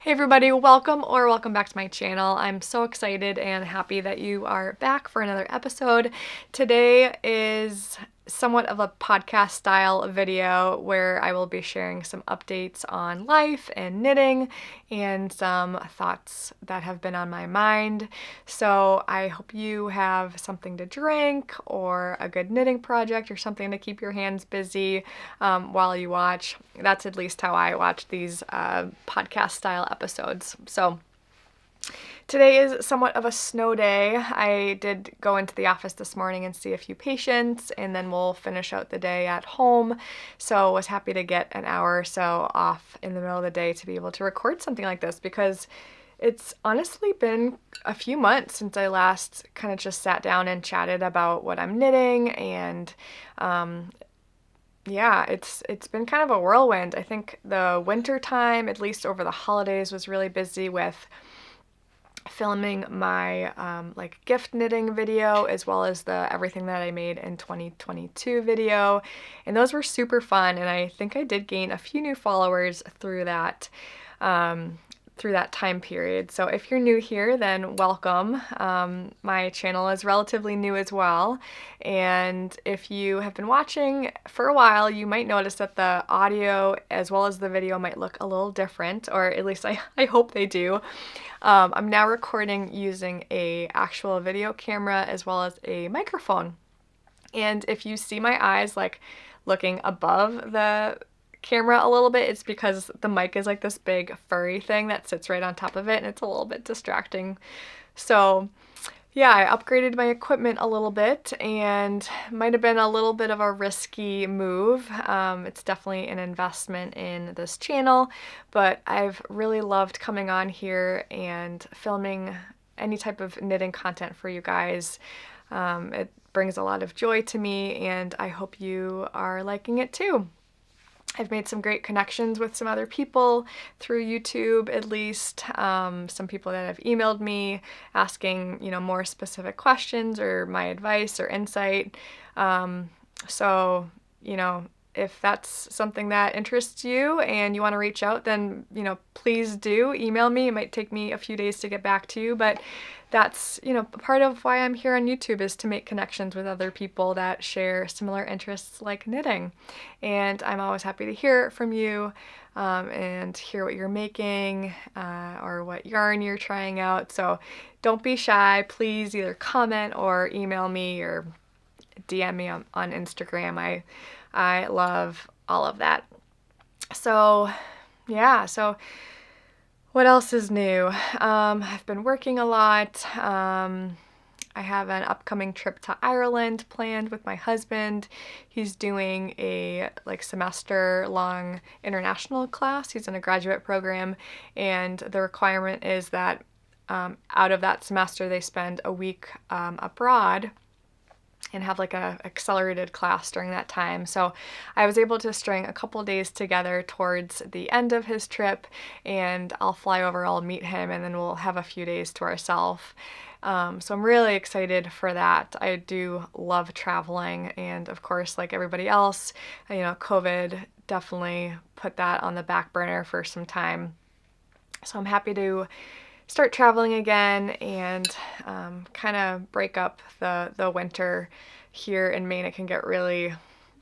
Hey everybody, welcome back to my channel. I'm so excited and happy that you are back for another episode. Today is somewhat of a podcast style video where I will be sharing some updates on life and knitting and some thoughts that have been on my mind. So I hope you have something to drink or a good knitting project or something to keep your hands busy while you watch. That's at least how I watch these podcast style episodes. So today is somewhat of a snow day. I did go into the office this morning and see a few patients, and then we'll finish out the day at home. So I was happy to get an hour or so off in the middle of the day to be able to record something like this, because it's honestly been a few months since I last kind of just sat down and chatted about what I'm knitting, and yeah, it's been kind of a whirlwind. I think the winter time, at least over the holidays, was really busy with filming my like gift knitting video, as well as the everything that I made in 2022 video, and those were super fun, and I think I did gain a few new followers through that time period. So if you're new here, then welcome. My channel is relatively new as well, and if you have been watching for a while, you might notice that the audio as well as the video might look a little different, or at least I hope they do. I'm now recording using a actual video camera as well as a microphone, and if you see my eyes like looking above the camera a little bit, it's because the mic is like this big furry thing that sits right on top of it, and it's a little bit distracting. So yeah, I upgraded my equipment a little bit, and might have been a little bit of a risky move. It's definitely an investment in this channel, but I've really loved coming on here and filming any type of knitting content for you guys. It brings a lot of joy to me, and I hope you are liking it too. I've made some great connections with some other people through YouTube, at least. Some people that have emailed me asking, more specific questions or my advice or insight. So, if that's something that interests you and you want to reach out, then, please do email me. It might take me a few days to get back to you, but that's, part of why I'm here on YouTube, is to make connections with other people that share similar interests like knitting. And I'm always happy to hear from you and hear what you're making or what yarn you're trying out. So don't be shy. Please either comment or email me or DM me on Instagram. I love all of that. So yeah, what else is new? I've been working a lot. I have an upcoming trip to Ireland planned with my husband. He's doing a semester-long international class. He's in a graduate program, and the requirement is that out of that semester they spend a week abroad and have like a accelerated class during that time. So I was able to string a couple days together towards the end of his trip, and I'll fly over, I'll meet him, and then we'll have a few days to ourselves. So I'm really excited for that. I do love traveling, and of course, like everybody else, COVID definitely put that on the back burner for some time. So I'm happy to start traveling again and kind of break up the winter here in Maine. It can get really,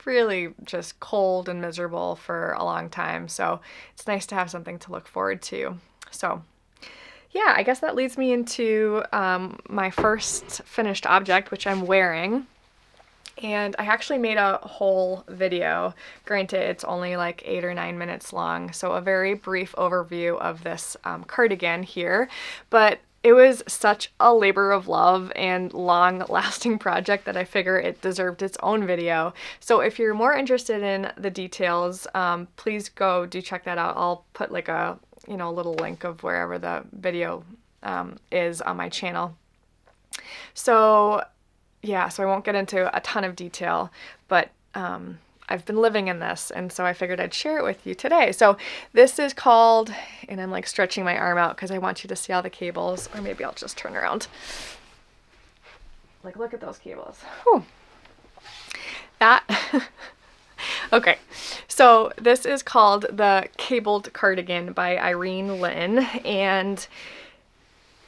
really just cold and miserable for a long time. So it's nice to have something to look forward to. So yeah, I guess that leads me into my first finished object, which I'm wearing. And I actually made a whole video. Granted, it's only like 8 or 9 minutes long, so a very brief overview of this cardigan here. But it was such a labor of love and long-lasting project that I figure it deserved its own video. So if you're more interested in the details, please do check that out. I'll put like a little link of wherever the video is on my channel. So yeah, so I won't get into a ton of detail, but I've been living in this, and so I figured I'd share it with you today. So this is called, and I'm like stretching my arm out because I want you to see all the cables, or maybe I'll just turn around. Like, look at those cables. Whew. That Okay, so this is called the Cabled Cardigan by Irene Lynn, and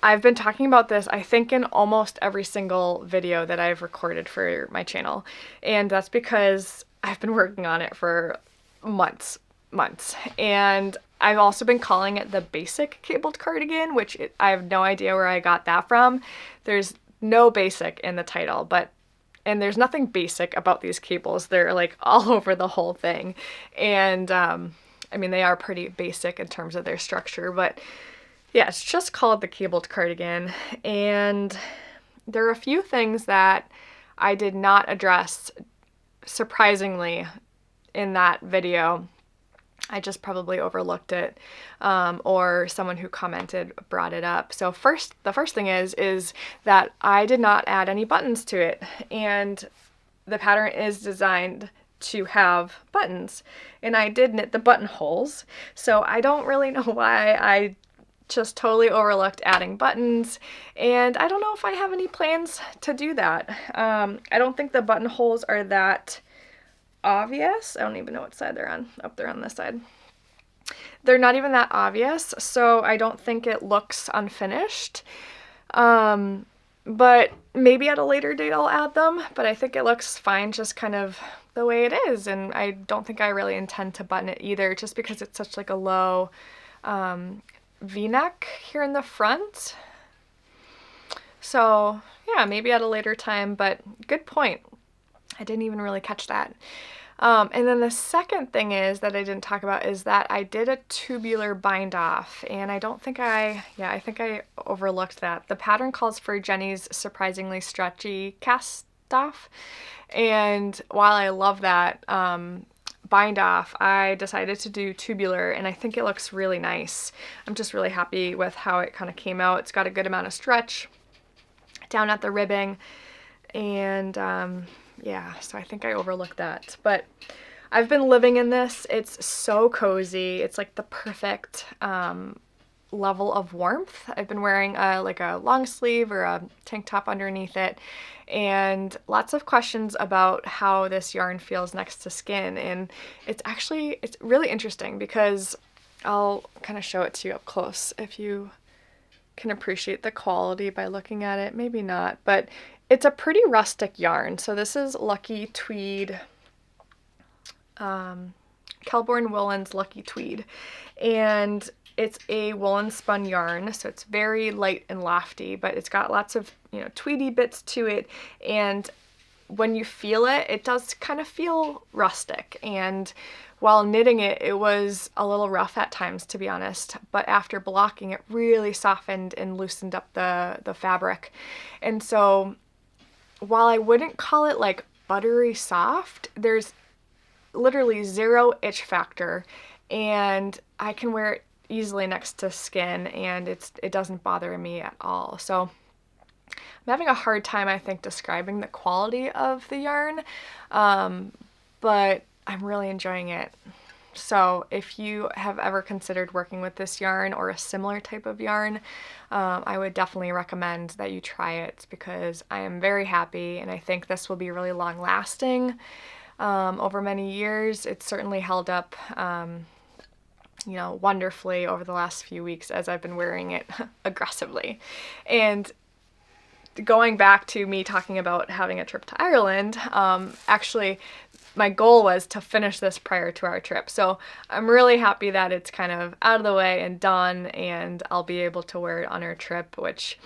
I've been talking about this, I think, in almost every single video that I've recorded for my channel, and that's because I've been working on it for months, and I've also been calling it the basic cabled cardigan, which I have no idea where I got that from. There's no basic in the title, and there's nothing basic about these cables. They're like all over the whole thing, and I mean, they are pretty basic in terms of their structure, but yeah, it's just called the cabled cardigan, and there are a few things that I did not address, surprisingly, in that video. I just probably overlooked it, or someone who commented brought it up. So the first thing is that I did not add any buttons to it, and the pattern is designed to have buttons, and I did knit the buttonholes, so I don't really know why I just totally overlooked adding buttons, and I don't know if I have any plans to do that. I don't think the buttonholes are that obvious. I don't even know what side they're on. Oh, they're on this side. They're not even that obvious, so I don't think it looks unfinished. But maybe at a later date I'll add them, but I think it looks fine just kind of the way it is, and I don't think I really intend to button it either, just because it's such like a low V-neck here in the front. So yeah, maybe at a later time, but good point. I didn't even really catch that. And then the second thing is that I didn't talk about is that I did a tubular bind off, and I think I overlooked that. The pattern calls for Jenny's surprisingly stretchy cast off, and while I love that bind off, I decided to do tubular, and I think it looks really nice. I'm just really happy with how it kind of came out. It's got a good amount of stretch down at the ribbing, and yeah, so I think I overlooked that. But I've been living in this. It's so cozy. It's like the perfect level of warmth. I've been wearing like a long sleeve or a tank top underneath it, and lots of questions about how this yarn feels next to skin, and it's really interesting because I'll kind of show it to you up close if you can appreciate the quality by looking at it. Maybe not, but it's a pretty rustic yarn. So this is Lucky Tweed, Kelborn Woolen's Lucky Tweed, and it's a woolen spun yarn, so it's very light and lofty, but it's got lots of, tweedy bits to it, and when you feel it, it does kind of feel rustic. And while knitting it, it was a little rough at times, to be honest, but after blocking, it really softened and loosened up the fabric. And so while I wouldn't call it like buttery soft, there's literally zero itch factor, and I can wear it easily next to skin, and it doesn't bother me at all. So I'm having a hard time, I think, describing the quality of the yarn, but I'm really enjoying it. So if you have ever considered working with this yarn or a similar type of yarn, I would definitely recommend that you try it, because I am very happy, and I think this will be really long lasting over many years. It's certainly held up wonderfully over the last few weeks as I've been wearing it aggressively. And going back to me talking about having a trip to Ireland, actually my goal was to finish this prior to our trip. So I'm really happy that it's kind of out of the way and done, and I'll be able to wear it on our trip, which,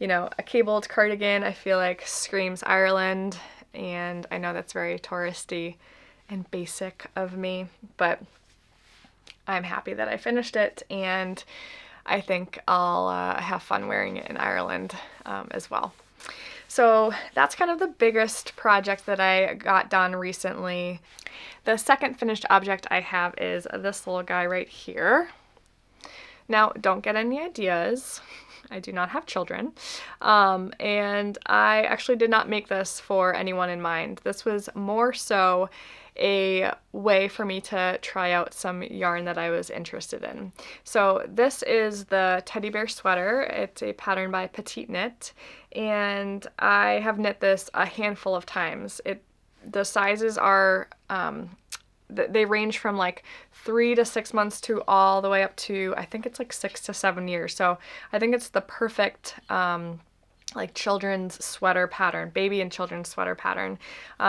a cabled cardigan, I feel like screams Ireland, and I know that's very touristy and basic of me, but I'm happy that I finished it, and I think I'll have fun wearing it in Ireland as well. So that's kind of the biggest project that I got done recently. The second finished object I have is this little guy right here. Now, don't get any ideas. I do not have children, and I actually did not make this for anyone in mind. This was more so a way for me to try out some yarn that I was interested in. So this is the teddy bear sweater. It's a pattern by Petite Knit, and I have knit this a handful of times. The sizes are they range from like 3 to 6 months to all the way up to, I think it's like 6 to 7 years. So I think it's the perfect like children's sweater pattern, baby and children's sweater pattern.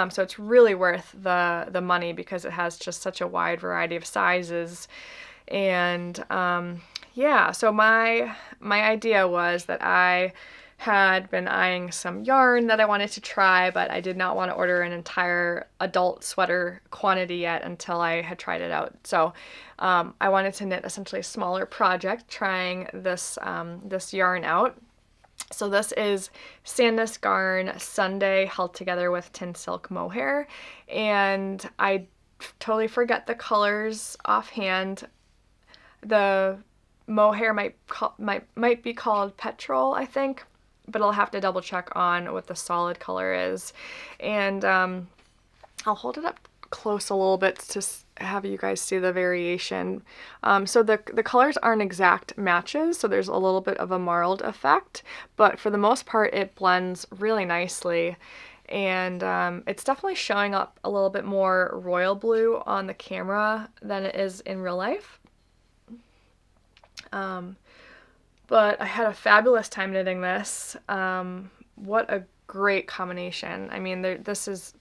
So it's really worth the money because it has just such a wide variety of sizes. And yeah, so my idea was that I had been eyeing some yarn that I wanted to try, but I did not want to order an entire adult sweater quantity yet until I had tried it out. So I wanted to knit essentially a smaller project, trying this this yarn out. So this is Sandnes Garn Sunday held together with Tin Silk Mohair, and I totally forget the colors offhand. The mohair might be called petrol, I think, but I'll have to double check on what the solid color is. And I'll hold it up close a little bit to have you guys see the variation. So the colors aren't exact matches, so there's a little bit of a marled effect, but for the most part it blends really nicely. And it's definitely showing up a little bit more royal blue on the camera than it is in real life. But I had a fabulous time knitting this. What a great combination. I mean, this is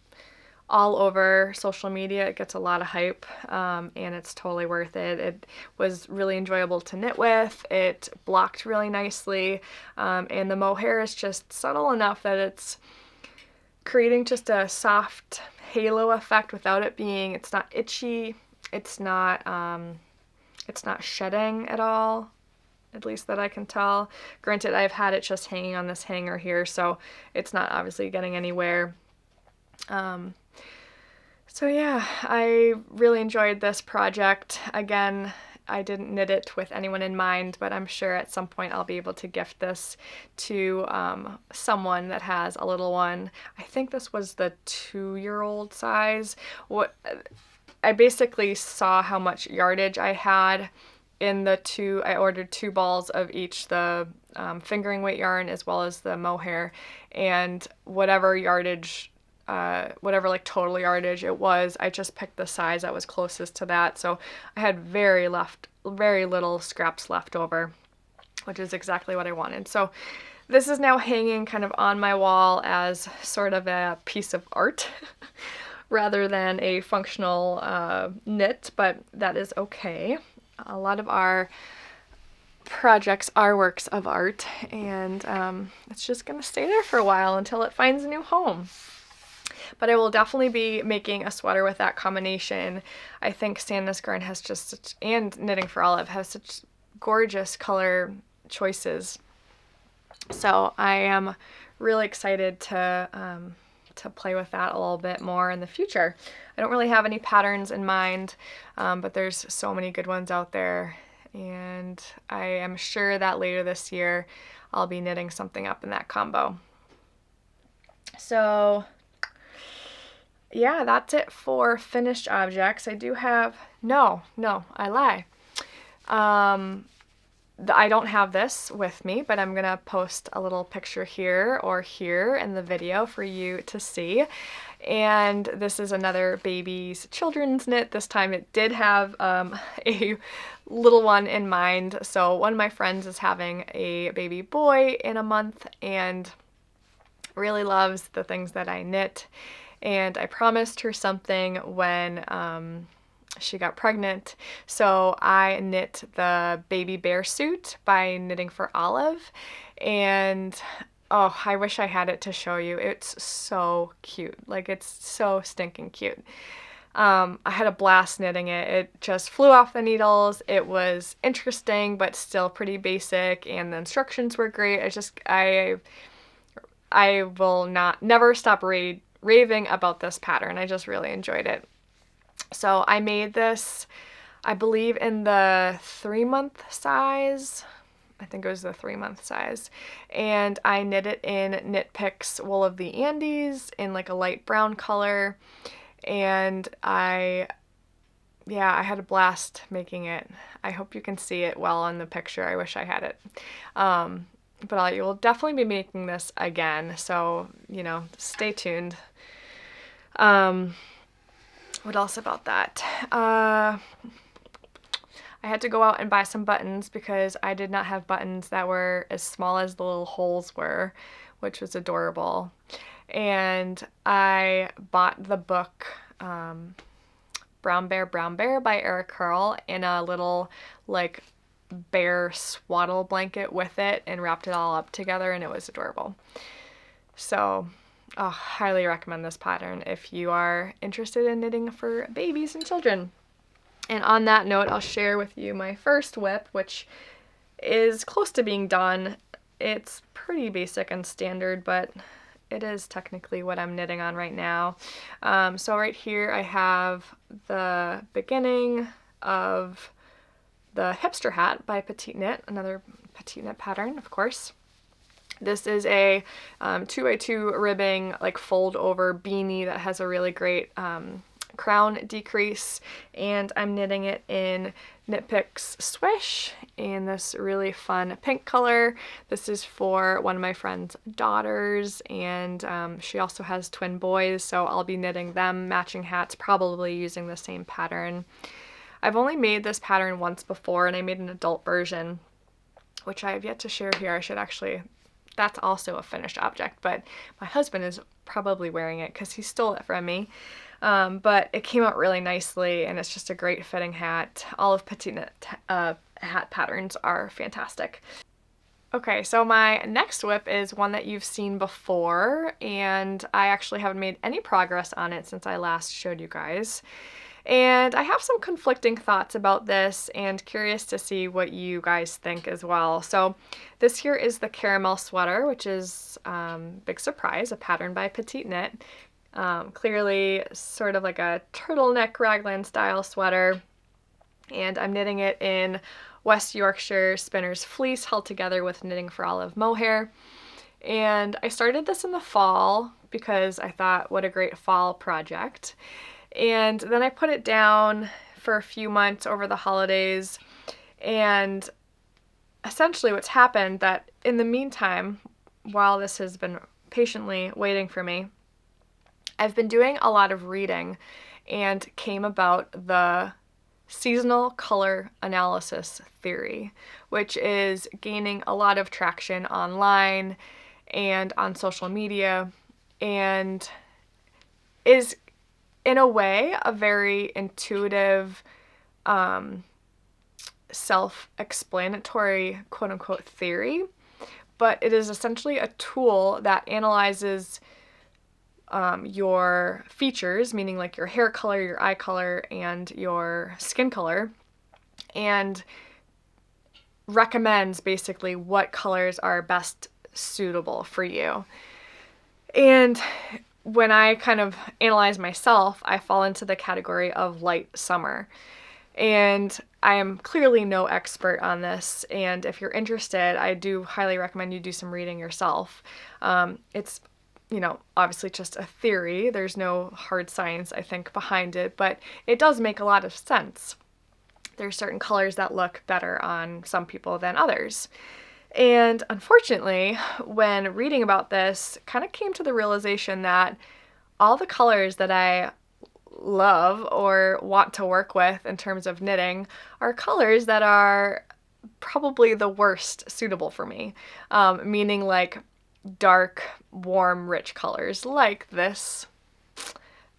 all over social media. It gets a lot of hype, and it's totally worth it. It was really enjoyable to knit with. It blocked really nicely, and the mohair is just subtle enough that it's creating just a soft halo effect without it being, it's not itchy, it's not shedding at all, at least that I can tell. Granted, I've had it just hanging on this hanger here, so it's not obviously getting anywhere. So yeah, I really enjoyed this project. Again, I didn't knit it with anyone in mind, but I'm sure at some point I'll be able to gift this to someone that has a little one. I think this was the 2-year-old size. I basically saw how much yardage I had in the I ordered 2 balls of each, the fingering weight yarn as well as the mohair, and whatever yardage, whatever like total yardage it was, I just picked the size that was closest to that. So I had very little scraps left over, which is exactly what I wanted. So this is now hanging kind of on my wall as sort of a piece of art rather than a functional knit, but that is okay. A lot of our projects are works of art, and it's just gonna stay there for a while until it finds a new home. But I will definitely be making a sweater with that combination. I think Sandnes Garn has just such, and Knitting for Olive has such gorgeous color choices. So I am really excited to play with that a little bit more in the future. I don't really have any patterns in mind, but there's so many good ones out there, and I am sure that later this year I'll be knitting something up in that combo. So yeah, that's it for finished objects. I do have, no, I lie. I don't have this with me, but I'm gonna post a little picture here or here in the video for you to see. And this is another baby's children's knit. This time it did have a little one in mind. So one of my friends is having a baby boy in a month and really loves the things that I knit. And I promised her something when she got pregnant. So I knit the baby bear suit by Knitting for Olive. And oh, I wish I had it to show you. It's so cute. Like, it's so stinking cute. I had a blast knitting it. It just flew off the needles. It was interesting, but still pretty basic. And the instructions were great. I will never stop raving about this pattern. I just really enjoyed it. So I made this, I believe, in the 3-month size. I think it was the 3-month size. And I knit it in Knit Picks Wool of the Andes in like a light brown color. And I had a blast making it. I hope you can see it well in the picture. I wish I had it. But you will definitely be making this again. So, stay tuned. What else about that? I had to go out and buy some buttons because I did not have buttons that were as small as the little holes were, which was adorable. And I bought the book Brown Bear by Eric Carle in a little like bear swaddle blanket with it and wrapped it all up together, and it was adorable. So highly recommend this pattern if you are interested in knitting for babies and children. And on that note, I'll share with you my first WIP, which is close to being done. It's pretty basic and standard, but it is technically what I'm knitting on right now. So right here I have the beginning of the hipster hat by Petite Knit, another Petite Knit pattern, of course. This is a 2x2 ribbing, like fold over beanie that has a really great crown decrease, and I'm knitting it in Knit Picks Swish in this really fun pink color. This is for one of my friend's daughters, and she also has twin boys, so I'll be knitting them matching hats, probably using the same pattern. I've only made this pattern once before, and I made an adult version, which I have yet to share here. I should actually, that's also a finished object, but my husband is probably wearing it because he stole it from me. But it came out really nicely, and it's just a great fitting hat. All of Petite Knit hat patterns are fantastic. Okay, so my next WIP is one that you've seen before, and I actually haven't made any progress on it since I last showed you guys. And I have some conflicting thoughts about this and curious to see what you guys think as well. So this here is the caramel sweater, which is, big surprise, a pattern by Petite Knit. Clearly sort of like a turtleneck raglan style sweater, and I'm knitting it in West Yorkshire Spinner's Fleece held together with Knitting for Olive mohair. And I started this in the fall because I thought, what a great fall project. And then I put it down for a few months over the holidays, and essentially what's happened that in the meantime, while this has been patiently waiting for me, I've been doing a lot of reading and came about the seasonal color analysis theory, which is gaining a lot of traction online and on social media, and is in a way a very intuitive, self-explanatory quote-unquote theory, but it is essentially a tool that analyzes your features, meaning like your hair color, your eye color, and your skin color, and recommends basically what colors are best suitable for you. And when I kind of analyze myself, I fall into the category of light summer. And I am clearly no expert on this, and if you're interested, I do highly recommend you do some reading yourself. It's, obviously just a theory. There's no hard science, I think, behind it, but it does make a lot of sense. There's certain colors that look better on some people than others. And unfortunately, when reading about this, kind of came to the realization that all the colors that I love or want to work with in terms of knitting are colors that are probably the worst suitable for me, meaning like dark, warm, rich colors like this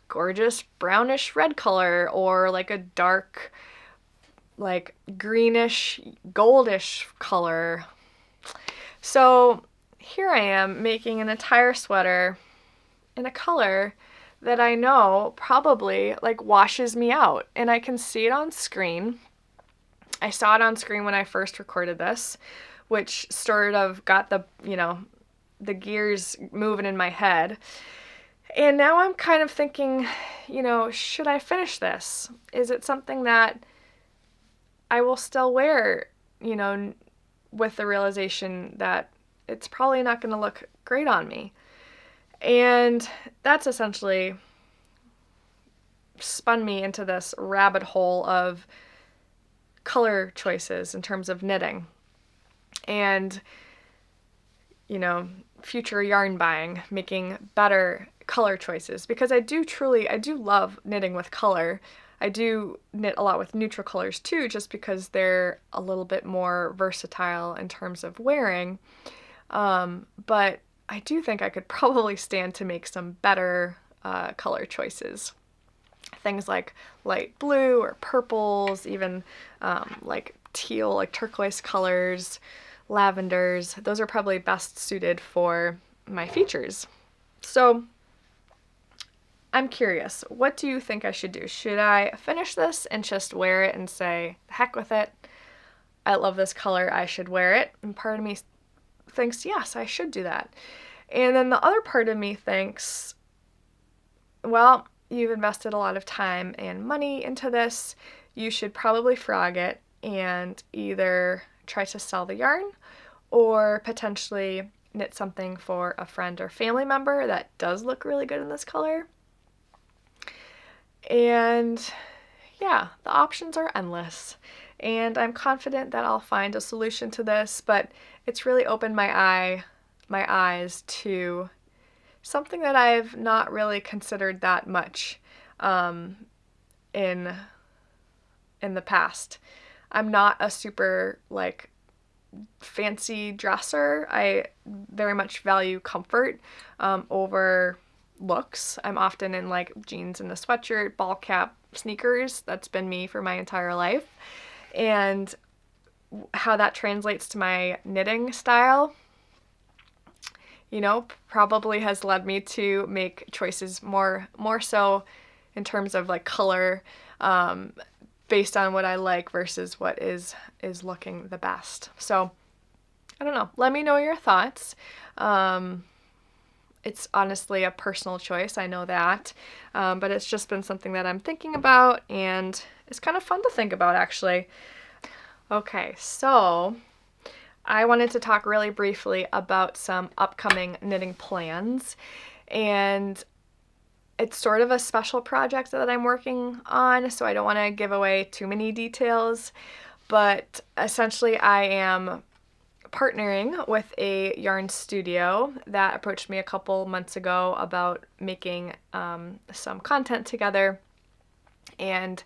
gorgeous brownish red color, or like a dark, like greenish, goldish color. So here I am making an entire sweater in a color that I know probably like washes me out, and I can see it on screen. I saw it on screen when I first recorded this, which sort of got the, the gears moving in my head. And now I'm kind of thinking, should I finish this? Is it something that I will still wear, with the realization that it's probably not going to look great on me? And that's essentially spun me into this rabbit hole of color choices in terms of knitting and, future yarn buying, making better color choices, because I do love knitting with color. I do knit a lot with neutral colors too, just because they're a little bit more versatile in terms of wearing. But I do think I could probably stand to make some better color choices. Things like light blue or purples, even like teal, like turquoise colors, lavenders. Those are probably best suited for my features. So I'm curious, what do you think I should do? Should I finish this and just wear it and say, the heck with it? I love this color, I should wear it. And part of me thinks, yes, I should do that. And then the other part of me thinks, well, you've invested a lot of time and money into this. You should probably frog it and either try to sell the yarn or potentially knit something for a friend or family member that does look really good in this color. And yeah, the options are endless. And I'm confident that I'll find a solution to this, but it's really opened my eyes to something that I've not really considered that much in the past. I'm not a super like fancy dresser. I very much value comfort over looks. I'm often in like jeans and a sweatshirt, ball cap, sneakers. That's been me for my entire life. And how that translates to my knitting style, you know, probably has led me to make choices more so in terms of like color, based on what I like versus what is looking the best. So I don't know. Let me know your thoughts. It's honestly a personal choice, I know that, but it's just been something that I'm thinking about, and it's kind of fun to think about, actually. Okay, so I wanted to talk really briefly about some upcoming knitting plans, and it's sort of a special project that I'm working on, so I don't want to give away too many details, but essentially I am partnering with a yarn studio that approached me a couple months ago about making some content together, and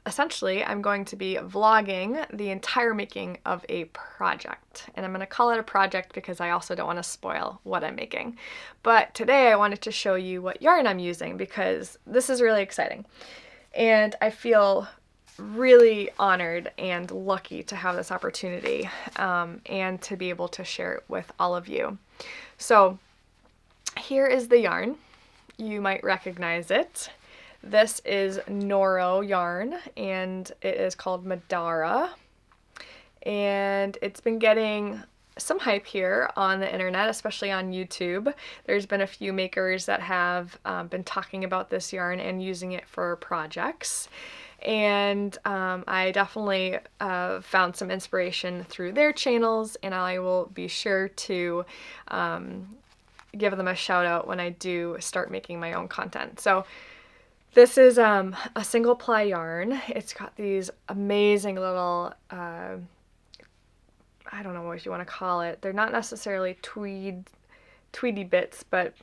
essentially I'm going to be vlogging the entire making of a project, and I'm going to call it a project because I also don't want to spoil what I'm making. But today I wanted to show you what yarn I'm using because this is really exciting, and I feel really honored and lucky to have this opportunity and to be able to share it with all of you. So here is the yarn. You might recognize it. This is Noro yarn, and it is called Madara, and it's been getting some hype here on the internet, especially on YouTube. There's been a few makers that have been talking about this yarn and using it for projects. And I definitely found some inspiration through their channels, and I will be sure to give them a shout out when I do start making my own content. So this is a single ply yarn. It's got these amazing little, I don't know what you want to call it. They're not necessarily tweedy bits, but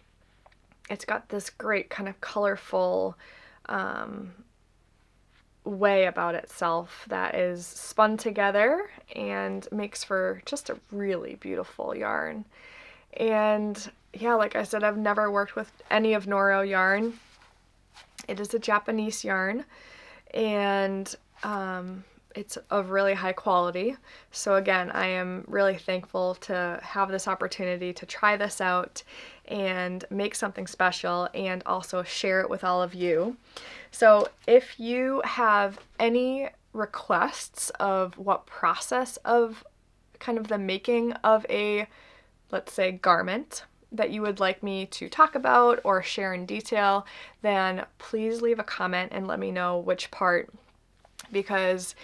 it's got this great kind of colorful way about itself that is spun together and makes for just a really beautiful yarn. And yeah, like I said, I've never worked with any of Noro yarn. It is a Japanese yarn, and it's of really high quality. So again, I am really thankful to have this opportunity to try this out and make something special and also share it with all of you. So if you have any requests of what process of kind of the making of a, let's say, garment that you would like me to talk about or share in detail, then please leave a comment and let me know which part, because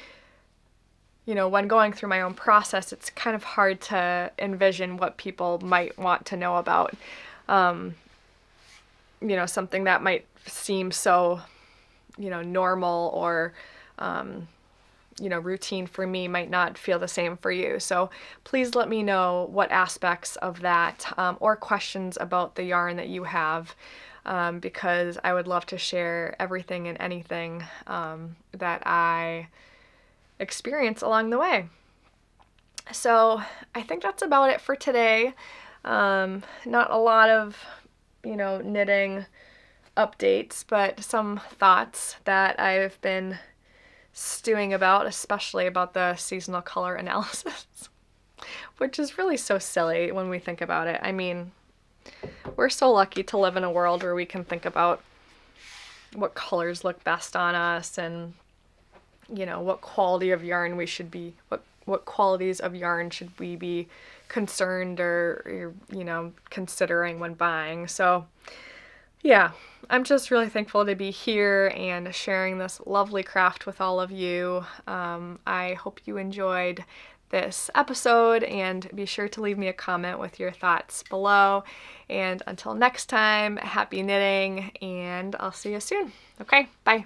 you know, when going through my own process, it's kind of hard to envision what people might want to know about. You know, something that might seem so, you know, normal or, routine for me might not feel the same for you. So please let me know what aspects of that or questions about the yarn that you have, because I would love to share everything and anything that I experience along the way. So I think that's about it for today. Not a lot of, knitting updates, but some thoughts that I've been stewing about, especially about the seasonal color analysis, which is really so silly when we think about it. I mean, we're so lucky to live in a world where we can think about what colors look best on us and, what quality of yarn we should be, what qualities of yarn should we be concerned or considering when buying. So yeah, I'm just really thankful to be here and sharing this lovely craft with all of you. I hope you enjoyed this episode, and be sure to leave me a comment with your thoughts below. And until next time, happy knitting, and I'll see you soon. Okay, bye.